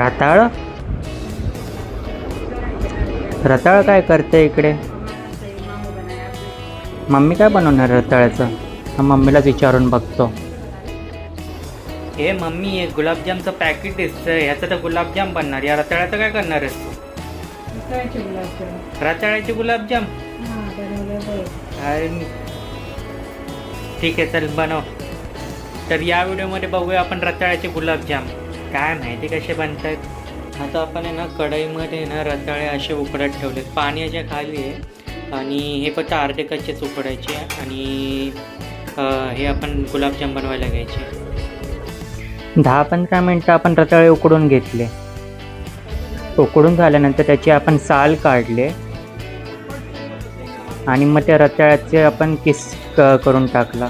रताळ रताळ काय करते इकडे? मम्मी काय बनवणार रताळ्याचं? मम्मीलाच विचारून बघतो. हे मम्मी, हे गुलाबजामचं पॅकेट दिसतं, ह्याचं तर गुलाबजाम बनणार. या रताळ्याचं काय करणार आहेस तू? रताळ्याचे गुलाबजाम? अरे ठीक आहे, चल बनव. तर या व्हिडिओमध्ये बघूया आपण रताळ्याचे गुलाबजाम. काय माहिती कसे बनतात. आता आपण आहे ना कढईमध्ये ना रताळे असे उकडत ठेवले, पाणी याच्या खाली आहे आणि हे फक्त अर्धे कच्चेच उकडायचे आणि हे आपण गुलाबजाम बनवायला घ्यायचे. 10-15 मिनटं आपण रताळे उकडून घेतले. उकडून झाल्यानंतर त्याची आपण साल काढले आणि मग त्या रताळ्याचे आपण किस करून टाकला.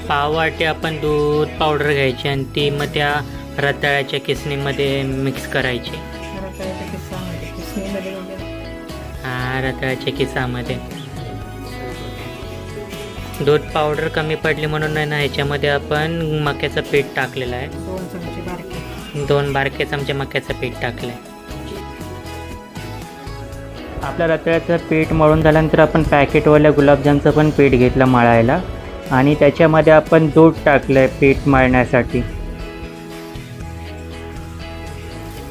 पाव वाटी आपण दूध पावडर घ्यायची आणि ती मग त्या रताळ्याच्या किसणीमध्ये मिक्स करायची. हा, रताळ्याच्या किसामध्ये दूध पावडर कमी पडली म्हणून आहे ना ह्याच्यामध्ये आपण मक्याचं पीठ टाकलेलं आहे. 2 बारके चमचे मक्याचं पीठ टाकलं आहे. आपल्या रताळ्याचं पीठ मळून झाल्यानंतर आपण पॅकेटवाल्या गुलाबजामचं पण पीठ घेतलं मळायला आणि त्याच्यामध्ये आपण दूध टाकलं आहे पीठ मळण्यासाठी.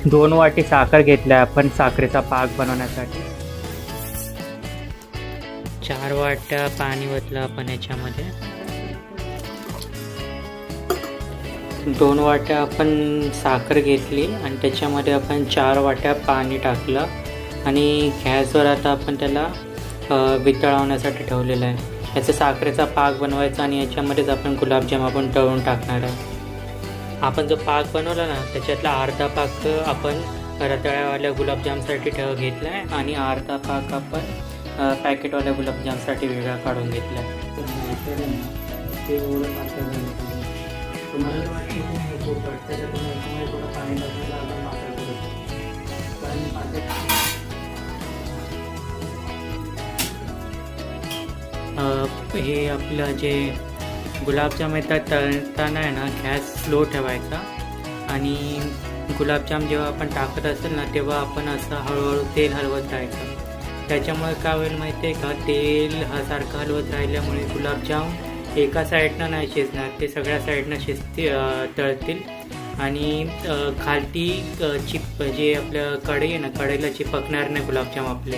2 वाटी साखर घेतल्या आपण साखरेचा पाक बनवण्यासाठी. 4 वाट्या पाणी ओतलं आपण याच्यामध्ये. 2 वाट्या आपण साखर घेतली आणि त्याच्यामध्ये आपण 4 वाट्या पाणी टाकलं आणि गॅसवर आता आपण त्याला वितळवण्यासाठी ठेवलेलं आहे. याचा साखरेचा पाक बनवायचा आणि याच्यामध्येच आपण गुलाबजाम आपण तळून टाकणार आहे. आपण जो पाक बनवला ना त्याच्यातला अर्धा पाक आपण रताळ्यावाल्या गुलाबजामसाठी घेतला आहे आणि अर्धा पाक आपण पॅकेटवाल्या गुलाबजामसाठी वेगळा काढून घेतला आहे. हे आपलं जे गुलाबजाम येतात तळताना आहे ना गॅस स्लो ठेवायचा आणि गुलाबजाम जेव्हा आपण टाकत असेल ना तेव्हा आपण असं हळूहळू तेल हलवत राहायचं. त्याच्यामुळे काय होईल माहिती आहे का, तेल सारखं हलवत राहिल्यामुळे गुलाबजाम एका साईडनं नाही शिजणार, ते सगळ्या साईडनं तळतील आणि खालती जे आपलं कढई आहे ना कढईला चिपकणार नाही गुलाबजाम आपले.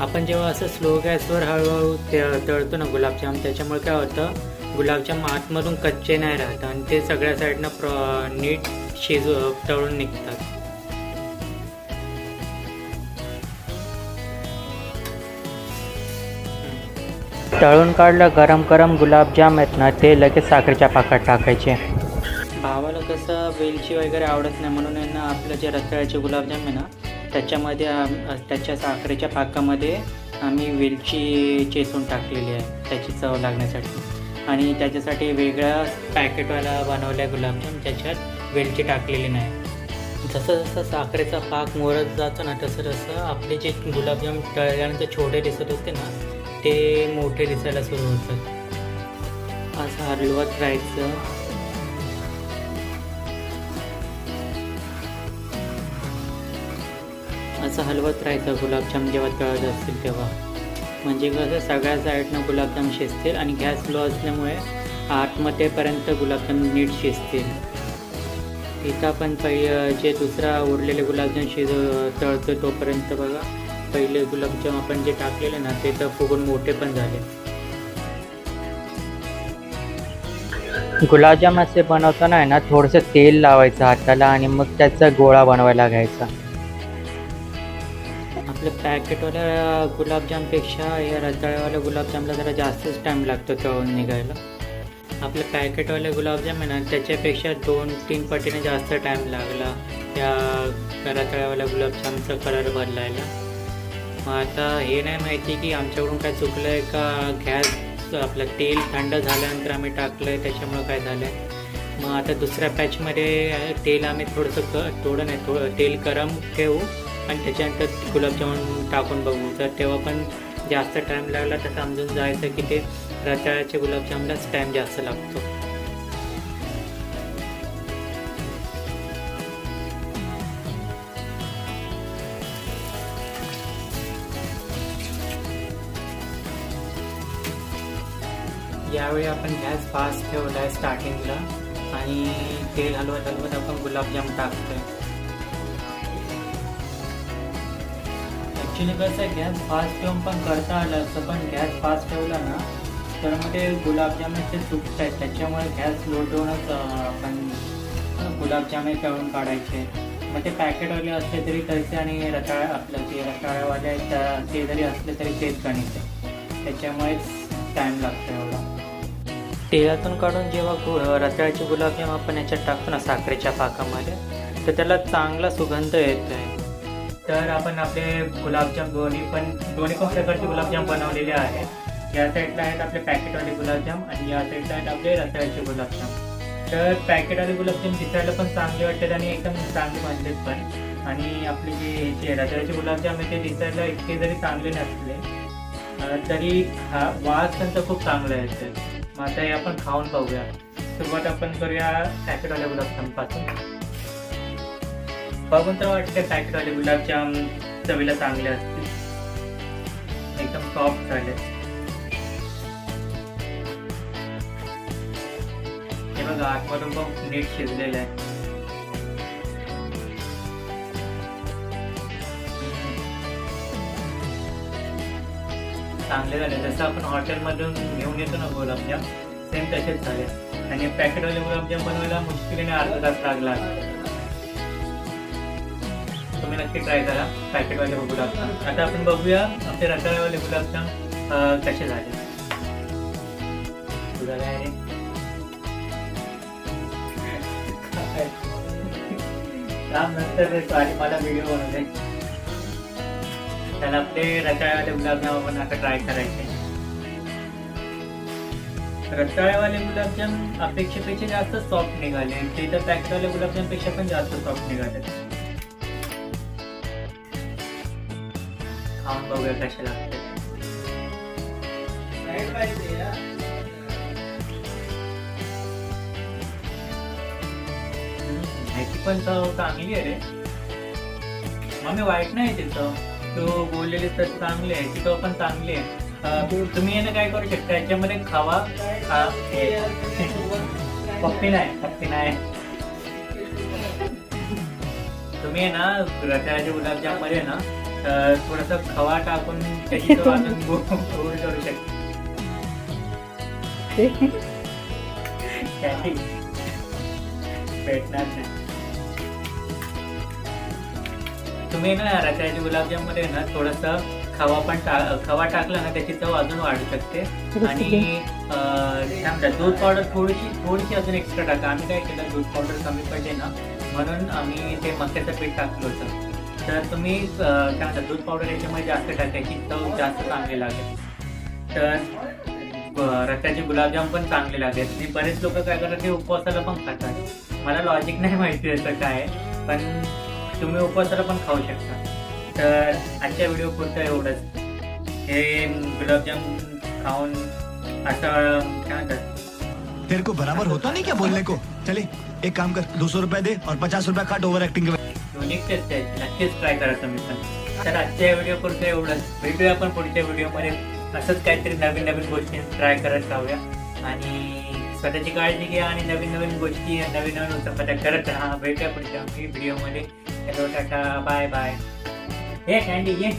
आपण जेव्हा असं स्लो गॅसवर हळूहळू तळतो ना गुलाबजाम त्याच्यामुळे काय होतं गुलाबजाम आतमधून कच्चे नाही राहत आणि ते सगळ्या साईडनं नीट तळून निघतात. तळून काढलं गरम गरम गुलाबजाम आहेत ना ते लगेच साखरेच्या पाकात टाकायचे. भावाला कसं वेलची वगैरे आवडत नाही म्हणून आहे ना आपलं जे रताळ्याचे गुलाबजाम आहे ना त्याच्यामध्ये त्याच्या साखरेच्या पाकामध्ये आम्ही वेलची चेचून टाकलेली आहे त्याची चव लागण्यासाठी आणि त्याच्यासाठी वेगळा पॅकेटवाला बनवला गुलाबजाम त्याच्यात वेलची टाकलेली नाही. जसं जसं साखरेचा पाक मोरत जातो ना तसं तसं आपले जे गुलाबजाम तळल्यानंतर छोटे दिसत होते ना ते मोठे दिसायला सुरू होतात. असं हलवत राहायचं. असं हलवत राहायचं गुलाबजाम जेव्हा तळत असतील तेव्हा, म्हणजे कसं सगळ्या साईडनं गुलाबजाम शिजतील आणि गॅस लो असल्यामुळे आतमध्येपर्यंत गुलाबजाम नीट शिजतील. इथं आपण जे दुसरा उरलेले गुलाबजाम तळतो तोपर्यंत बघा पहिले गुलाबजाम आपण जे टाकलेले ना ते तर फुगून मोठे पण झाले. गुलाबजाम असे बनवताना आहे ना थोडंसं तेल लावायचं हाताला आणि मग त्याचा गोळा बनवायला घ्यायचा. आपल्या पॅकेटवाल्या गुलाबजामपेक्षा या रताळ्यावाल्या गुलाबजामला जरा जास्तच टाईम लागतो तळून निघायला. आपल्या पॅकेटवाले गुलाबजाम आहे ना त्याच्यापेक्षा 2-3 पटीने जास्त टाईम लागला त्या रताळ्यावाल्या गुलाबजामचा कलर बदलायला. मग आता हे नाही माहिती की आमच्याकडून काय चुकलं आहे का गॅस आपलं तेल थंड झाल्यानंतर आम्ही टाकलं आहे त्याच्यामुळं काय झालं आहे. मग आता दुसऱ्या पॅचमध्ये तेल आम्ही थोडं तेल गरम ठेवू आणि त्याच्यानंतर गुलाबजामुन टाकून बघू. तर तेव्हा पण जास्त टाईम लागला तर समजून जायचं की ते रताळ्याचे गुलाबजामलाच टाईम जास्त लागतो. यावेळी आपण गॅस फास्ट ठेवला आहे स्टार्टिंगला आणि तेल हलवत हलवत आपण गुलाबजाम टाकतोय. ॲक्च्युली कसं आहे, गॅस फास्ट ठेवून पण करता आलं असतं, पण गॅस फास्ट ठेवला ना तर मग ते गुलाबजाम ते सुकत आहेत. त्याच्यामुळे गॅस लो ठेवूनच आपण गुलाबजाम तळून काढायचे. मग ते पॅकेटवाले असले तरी तसे आणि आपलं ते रताळ्यावाले आहेत ते जरी असले तरी तेच गणित आहे. त्याच्यामुळेच टाईम लागतो एवढा. तेलातून काढून जेव्हा रताळ्याचे गुलाबजाम आपण याच्यात टाकतो ना साखरेच्या पाकामध्ये, तर त्याला चांगला सुगंध येतो आहे. तर आपण आपले गुलाबजाम दोन्ही पण प्रकारचे गुलाबजाम बनवलेले आहेत. या साईडला आहेत आपले पॅकेटवाले गुलाबजाम आणि या साईडला आहेत आपले रताळ्याचे गुलाबजाम. तर पॅकेटवाले गुलाबजाम दिसायला पण चांगले वाटतात आणि एकदम चांगले बनलेत पण. आणि आपले जे रताळ्याचे गुलाबजाम आहे ते दिसायला इतके जरी चांगले नसले तरी वास त्यांचा खूप चांगला येतो. मग आता हे आपण खाऊन पाहूया. सुरुवात आपण करूया पॅकेटवाल्या गुलाबजामपासून. बघून तर वाटते पॅकेटवाले गुलाबजाम चवीला चांगले असतील, एकदम सॉफ्ट झाले. हे बघा आतमधून पण नीट शिजलेलं आहे. चांगले झाले. जसं आपण हॉटेलमधून घेऊन येतो ना गुलाबजाम, सेम तसेच झाले. आणि पॅकेटवाले गुलाबजाम बनवायला मुश्किलीने अर्धा तास लागला. तुम्ही नक्की ट्राय करा पॅकेटवाले गुलाबजाम. आता आपण बघूया आपले रताळ्यावाले गुलाबजाम कसे झाले. नंतर मला व्हिडिओ बनवले. त्याला आपले रताळ्यावाले गुलाबजाम आपण आता ट्राय करायचे. रताळ्यावाले गुलाबजाम अपेक्षेपेक्षा जास्त सॉफ्ट निघाले. ते तर पॅकेटवाले गुलाबजामपेक्षा पण जास्त सॉफ्ट निघाले. खाऊन बघूया कसे लागते. ह्याची पण चव चांगली आहे रे. मग मी वाईट नाही तिथं, तो बोललेली तर चांगली आहे, ती पण चांगली आहे. तुम्ही यानं काय करू शकता, याच्यामध्ये खावा. पप्पी नाही तुम्ही आहे ना रताळ्याच्या गुलाबजाम मध्ये ना थोडासा खवा टाकून त्याची तो अजून गोड करू शकता. भेटणार नाही. तुम्ही ना रताळ्याच्या गुलाबजाम मध्ये ना थोडासा खवा टाकला ना त्याची चव अजून वाढू शकते. आणि दूध पावडर थोडीशी अजून एक्स्ट्रा टाका. आम्ही काय केलं, दूध पावडर कमी पडले ना म्हणून आम्ही ते मक्याचं पीठ टाकलं होतं. तर तुम्ही काय म्हणतात दूध पावडर याच्यामध्ये जास्त टाकायची, चव जास्त चांगली लागेल. तर रताळ्याचे गुलाबजाम पण चांगले लागेल. आणि बरेच लोक काय करतात ते उपवासाला पण खातात. मला लॉजिक नाही माहिती असं काय, पण तुम्ही उपवासाला पण खाऊ शकता. तर आजच्या व्हिडिओ पुरतं एवढंच. हे गुलाबजाम खाऊन असं काय म्हणतात, तेरे को बराबर होता नहीं क्या बोलने को. चले एक काम कर, 200 रुपये दे और 50 रुपये काट ओव्हर ऍक्टिंग के. नक्कीच ट्राय करा तुम्ही पण. तर आजच्या व्हिडिओ पुरतं एवढंच. भेटूया आपण पुढच्या व्हिडिओमध्ये. असंच काहीतरी नवीन नवीन गोष्टी ट्राय करत राहूया आणि स्वतःची काळजी घ्या आणि नवीन नवीन गोष्टी नवीन नवीन उत्पादन करत राहा. भेटूया पुढच्या व्हिडिओमध्ये. Hello, ta-ta, bye bye. हे कॅन्डी ये.